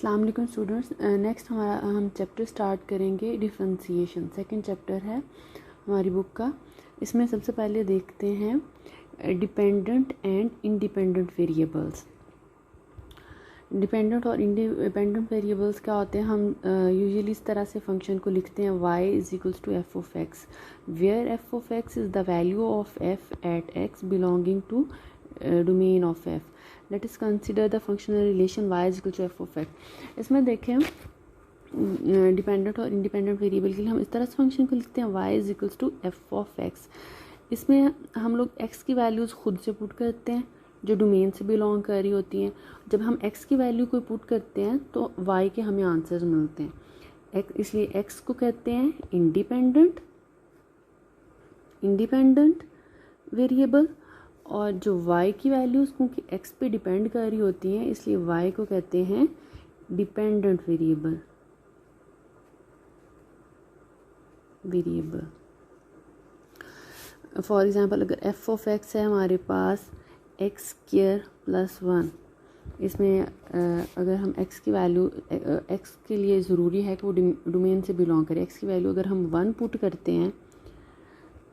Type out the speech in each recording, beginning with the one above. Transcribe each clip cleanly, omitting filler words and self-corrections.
अस्सलाम वालेकुम students. Next हम चैप्टर स्टार्ट करेंगे डिफरेंशिएशन। सेकंड चैप्टर है हमारी बुक का। इसमें सबसे पहले देखते हैं dependent and independent variables. Dependent और इंडिपेंडेंट वेरिएबल्स क्या होते हैं, हम यूजुअली इस तरह से फंक्शन को लिखते हैं y = f of x, where f of x is the value of f at x belonging to domain of f. Let us consider the functional relation y = f of x. इसमें देखें dependent और independent variable के लिए हम इस तरह से function को लिखते हैं y = f of x. इसमें हम लोग x की वैल्यूज़ खुद से पुट करते हैं जो डोमेन से बिलोंग कर रही होती हैं. जब हम x की वैल्यू को पुट करते हैं तो y के हमें आंसर्स मिलते हैं. इसलिए x को कहते हैं इंडिपेंडेंट वेरिएबल, और जो y की वैल्यूज़ क्योंकि x पे डिपेंड कर रही होती हैं इसलिए y को कहते हैं डिपेंडेंट वेरिएबल. फॉर एग्ज़ाम्पल अगर f of x है हमारे पास x² + 1, इसमें अगर हम x की वैल्यू x के लिए ज़रूरी है कि वो डोमेन से बिलोंग करे. x की वैल्यू अगर हम 1 पुट करते हैं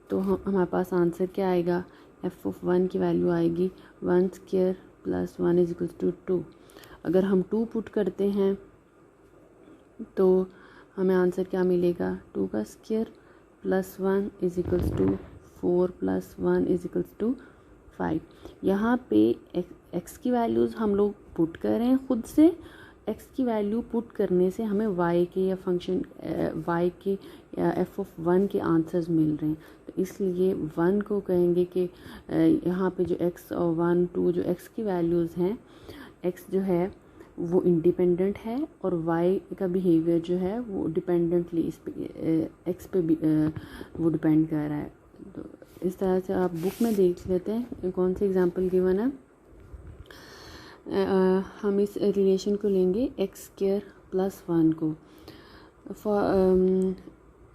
तो हमारे पास आंसर क्या आएगा, f of 1 की वैल्यू आएगी 1² + 1 = 2. अगर हम 2 पुट करते हैं तो हमें आंसर क्या मिलेगा, 2² + 1 = 4 + 1 = 5. यहाँ पे x की वैल्यूज़ हम लोग पुट कर रहे हैं खुद से. x की वैल्यू पुट करने से हमें y के या फंक्शन y के या f of 1 के आंसर्स मिल रहे हैं. तो इसलिए 1 को कहेंगे कि यहाँ पे जो x और 1 2 जो x की वैल्यूज़ हैं, x जो है वो इंडिपेंडेंट है और y का बिहेवियर जो है वो डिपेंडेंटली इस पे x पे भी वो डिपेंड कर रहा है. तो इस तरह से आप बुक में देख लेते हैं कौन सी एग्जांपल गिवन है. हम इस रिलेशन को लेंगे x² + 1 को.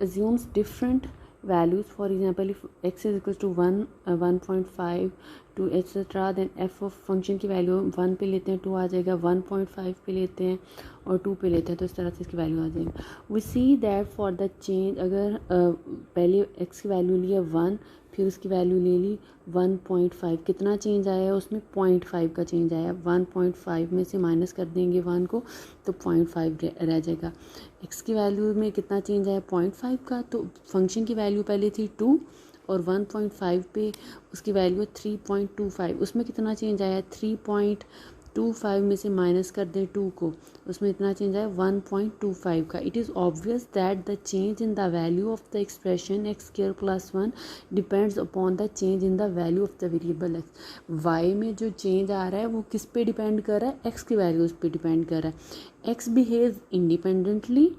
assumes different values. For example, if x is equals to 1, 1.5 to etc, then f of function की वैल्यू 1 पे लेते हैं 2 आ जाएगा, 1.5 पे लेते हैं और 2 पे लेते हैं तो इस तरह से इसकी वैल्यू आ जाएगी. we see that for the change, अगर पहले x की वैल्यू लिया 1 फिर उसकी वैल्यू ले ली 1.5, कितना चेंज आया है उसमें 0.5 का चेंज आया. 1.5 में से माइनस कर देंगे 1 को तो 0.5 रह जाएगा. x की वैल्यू में कितना चेंज आया 0.5 का, तो फंक्शन की वैल्यू पहले थी 2 और 1.5 पे उसकी वैल्यू 3.25, उसमें कितना चेंज आया 3.25 में से माइनस कर दें 2 को, उसमें इतना चेंज आया 1.25 का. It is obvious that the change in the value of the expression x² + 1 depends upon the change in the value of the variable x. y में जो चेंज आ रहा है वो किस पे डिपेंड कर रहा है, x की वैल्यूज़ पे डिपेंड कर रहा है. x behave independently,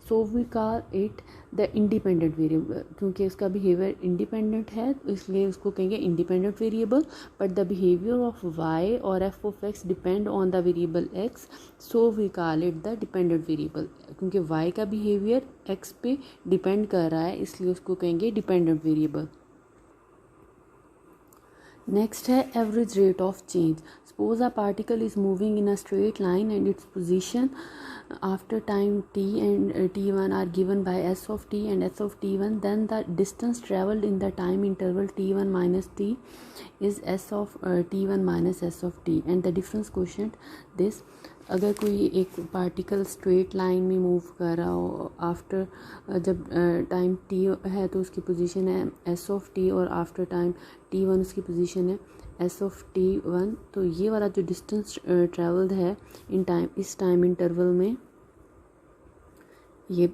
so we call it the independent variable. क्योंकि उसका बिहेवियर इंडिपेंडेंट है तो इसलिए उसको कहेंगे independent variable. But the behaviour of y और f of x depend on the variable x, so we call it the dependent variable. क्योंकि y का बिहेवियर x पे डिपेंड कर रहा है इसलिए उसको कहेंगे डिपेंडेंट वेरिएबल. नेक्स्ट है average rate of change. Suppose a particle is moving in a straight line and its position after time t and t1 are given by s of t and s of t1, then the distance traveled in the time interval t1 minus t is s of t1 minus s of t, and the difference quotient this. अगर कोई एक particle straight line में move कर रहा हो after जब time t है तो उसकी पोजीशन है s of t और आफ्टर टाइम t1 उसकी पोजीशन है s of t1, तो ये वाला जो डिस्टेंस ट्रेवल्ड है इन टाइम इस टाइम इंटरवल में ये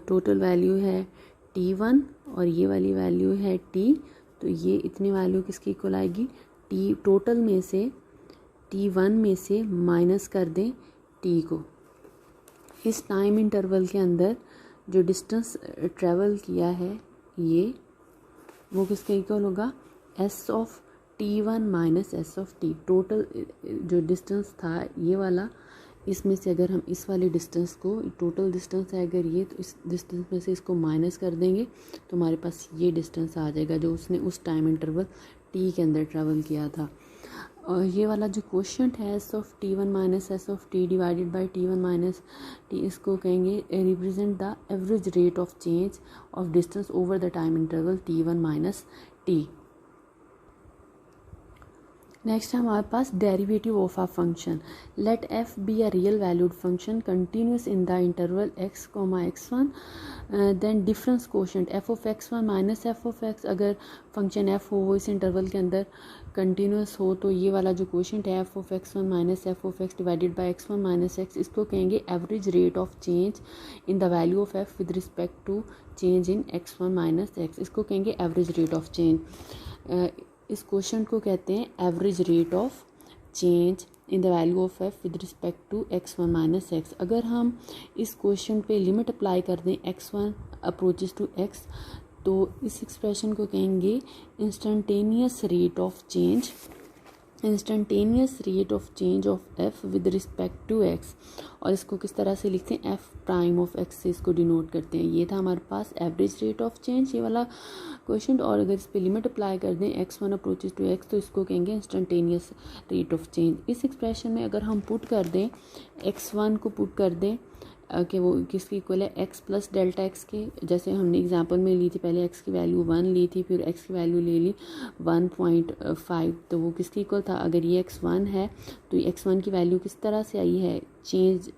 टोटल वैल्यू है t1 और ये वाली वैल्यू है t, तो ये इतनी वैल्यू किसकी इक्वल आएगी, t टोटल में से t1 में से माइनस कर दें t को. इस टाइम इंटरवल के अंदर जो डिस्टेंस ट्रेवल किया है ये वो किसके इक्वल होगा, s of t1 minus s of t. Total जो डिस्टेंस था ये वाला, इसमें से अगर हम इस वाले डिस्टेंस को, टोटल डिस्टेंस है अगर ये, तो इस डिस्टेंस में से इसको माइनस कर देंगे तो हमारे पास ये डिस्टेंस आ जाएगा जो उसने उस टाइम इंटरवल t के अंदर ट्रैवल किया था. और ये वाला जो क्वेश्चन है s of t one minus s of t divided by t one minus t, इसको कहेंगे represent the average rate of change of distance over the time interval t one minus t. Next है हमारे पास derivative of a function. Let f be a real valued function continuous in the interval x comma x one, then difference quotient f of x one minus f of x. अगर function F हो वो इस interval के अंदर continuous हो तो ये वाला जो कोशेंट है f of x one minus f of x divided by x one minus x, इसको कहेंगे average rate of change in the value of f with respect to change in x one minus x. इसको कहेंगे average rate of change. इस question को कहते हैं average rate of change in the value of f with respect to x one minus x. अगर हम इस question पे लिमिट अप्लाई कर दें x one approaches to x, तो इस एक्सप्रेशन को कहेंगे instantaneous rate of change, instantaneous rate of change of f with respect to x. और इसको किस तरह से लिखते हैं, एफ प्राइम ऑफ एक्स से इसको डिनोट करते हैं। ये था हमारे पास एवरेज रेट ऑफ चेंज ये वाला क्वेश्चन। और अगर इस पर लिमिट अप्लाई कर दें x one approaches to x, तो इसको कहेंगे इंस्टेंटेनियस रेट ऑफ चेंज। इस एक्सप्रेशन में अगर हम पुट कर दें एक्स वन को पुट कर दें कि वो किसकी इक्वल है एक्स प्लस डेल्टा एक्स के, जैसे हमने एग्जांपल में ली थी, पहले एक्स की वैल्यू 1 ली थी, फिर एक्स की वैल्यू ले ली 1.5, तो वो किसकी इक्वल था। अगर ये एक्स वन है तो एक्स वन की वैल्यू किस तरह से आई है, चेंज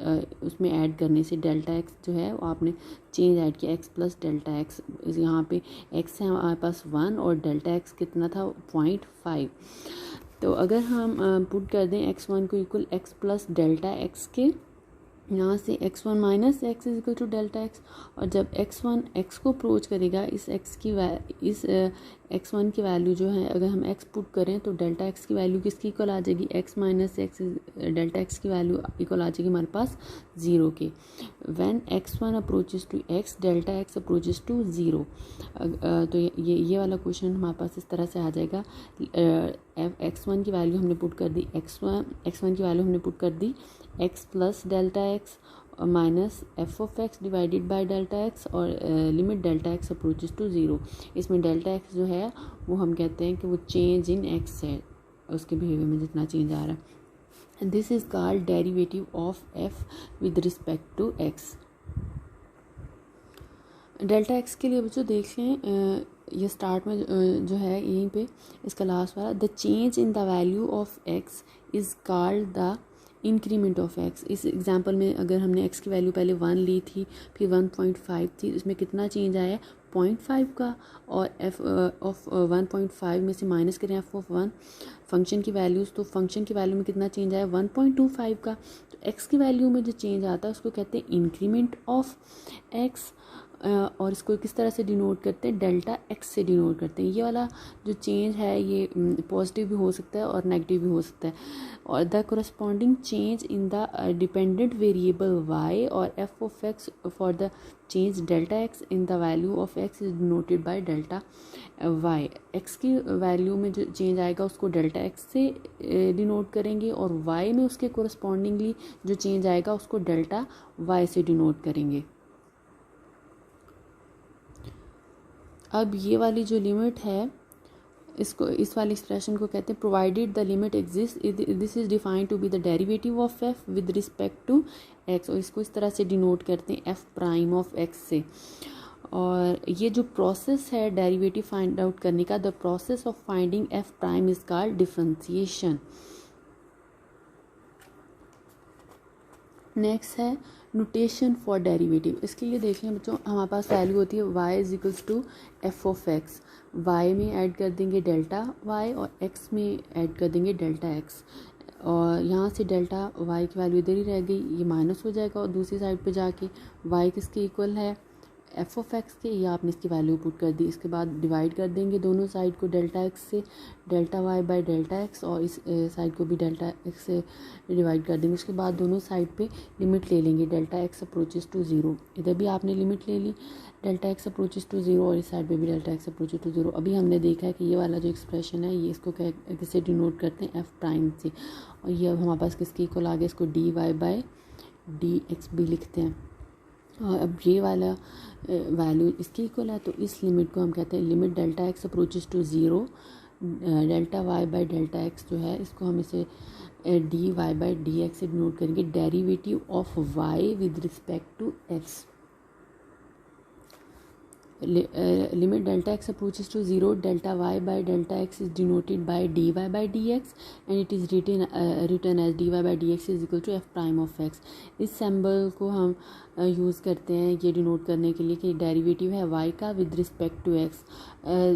उसमें ऐड करने से, डेल्टा एक्स जो है वो आपने चेंज ऐड किया एक्स प्लस डेल्टा एक्स। यहाँ पे एक्स है हमारे पास 1 और डेल्टा एक्स कितना था 0.5। तो अगर हम पुट कर दें एक्स वन को equal x plus delta x के, यहाँ से x one minus x is equal to delta x, और जब एक्स वन एक्स को अप्रोच करेगा इस एक्स की इस एक्स वन की वैल्यू जो है अगर हम एक्स पुट करें तो डेल्टा एक्स की वैल्यू किसकी इक्वल आ जाएगी, x minus x delta x की वैल्यू इक्वल आ जाएगी हमारे पास 0 के। When x one approaches to x delta x approaches to 0। तो ये वाला क्वेश्चन हमारे पास इस तरह से आ जाएगा। एक्स वन की वैल्यू हमने पुट कर दी, एक्स वन की वैल्यू हमने पुट कर दी x plus delta x minus f of x divided by delta x, और limit delta x approaches to 0। इसमें डेल्टा एक्स जो है वो हम कहते हैं कि वो चेंज इन एक्स है, उसके बिहेवियर में जितना चेंज आ रहा है। This is called derivative of f with respect to x. Delta x के लिए बच्चों देख लें, ये स्टार्ट में जो है यहीं पे इसका लास्ट वाला, the change in the value of x is called the increment of x. इस एग्जांपल में अगर हमने एक्स की वैल्यू पहले 1 ली थी, फिर 1.5 थी, इसमें कितना चेंज आया 0.5 का, और एफ ऑफ 1.5 में से माइनस करें एफ ऑफ 1 फंक्शन की वैल्यूज़, तो फंक्शन की वैल्यू में कितना चेंज आया 1.25 का। तो एक्स की वैल्यू में जो चेंज आता है उसको कहते हैं इंक्रीमेंट ऑफ एक्स, और इसको किस तरह से डिनोट करते हैं, डेल्टा एक्स से डिनोट करते हैं। ये वाला जो चेंज है ये पॉजिटिव भी हो सकता है और नेगेटिव भी हो सकता है। और the corresponding change in the dependent variable y और f of x for the change delta x in the value of x is denoted by delta y. X की वैल्यू में जो चेंज आएगा उसको डेल्टा एक्स से denote करेंगे, और Y में उसके कोरस्पॉन्डिंगली जो चेंज आएगा उसको डेल्टा वाई से डिनोट करेंगे। अब ये वाली जो लिमिट है इसको, इस वाली एक्सप्रेशन को कहते हैं provided the limit exist, this is defined to be the derivative of f with respect to x, और इसको इस तरह से डिनोट करते हैं एफ प्राइम ऑफ एक्स से। और ये जो प्रोसेस है डेरिवेटिव फाइंड आउट करने का, the process of finding F prime is called differentiation. Next है नोटेशन फॉर डेरिवेटिव। इसके लिए देख लें बच्चों, हमारे पास वैल्यू होती है y is equals to f of x, y में ऐड कर देंगे डेल्टा वाई और एक्स में ऐड कर देंगे डेल्टा एक्स, और यहाँ से डेल्टा वाई की वैल्यू इधर ही रह गई, ये माइनस हो जाएगा, और दूसरी साइड पे जाके वाई किसके इक्वल है एफ ऑफ एक्स के, ये आपने इसकी वैल्यू पुट कर दी। इसके बाद डिवाइड कर देंगे दोनों साइड को डेल्टा एक्स से, delta y by delta x, और इस साइड को भी डेल्टा एक्स से डिवाइड कर देंगे। उसके बाद दोनों साइड पे लिमिट ले लेंगे, डेल्टा एक्स अप्रोचेस टू 0, इधर भी आपने लिमिट ले ली डेल्टा एक्स अप्रोचेस टू 0, और इस साइड पे भी डेल्टा एक्स अप्रोचेस टू 0। अभी हमने देखा है कि ये वाला जो एक्सप्रेशन है ये इसको किससे डिनोट करते हैं एफ प्राइम से, और ये अब हमारे पास किसके इक्वल आ गया, इसको d y by d x भी लिखते हैं। और अब ये वाला वैल्यू इसके इक्वल है, तो इस लिमिट को हम कहते हैं limit delta x approaches to 0 delta y by delta x जो है इसको हम इसे d y by d x से डिनोट करेंगे, derivative of y with respect to x. limit delta x approaches to 0, delta y by delta x is denoted by dy by dx and it is written as dy by dx is equal to f prime of x। इस symbol को हम use करते हैं ये denote करने के लिए कि डेरिवेटिव है y का विद रिस्पेक्ट टू x।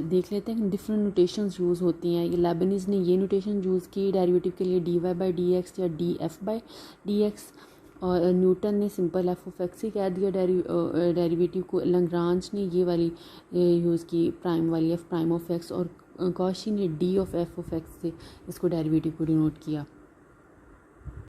देख लेते हैं डिफरेंट नोटेशंस यूज़ होती हैं। ये लेबनीज़ ने ये नोटेशन यूज़ की डेरिवेटिव के लिए dy by dx या df by dx, और न्यूटन ने सिंपल एफ ऑफ एक्स ही कह दिया डेरिवेटिव को। लैग्रांज ने ये वाली यूज़ की प्राइम वाली एफ प्राइम ऑफ एक्स, और कॉशी ने D of F of x से इसको डेरिवेटिव को डिनोट किया।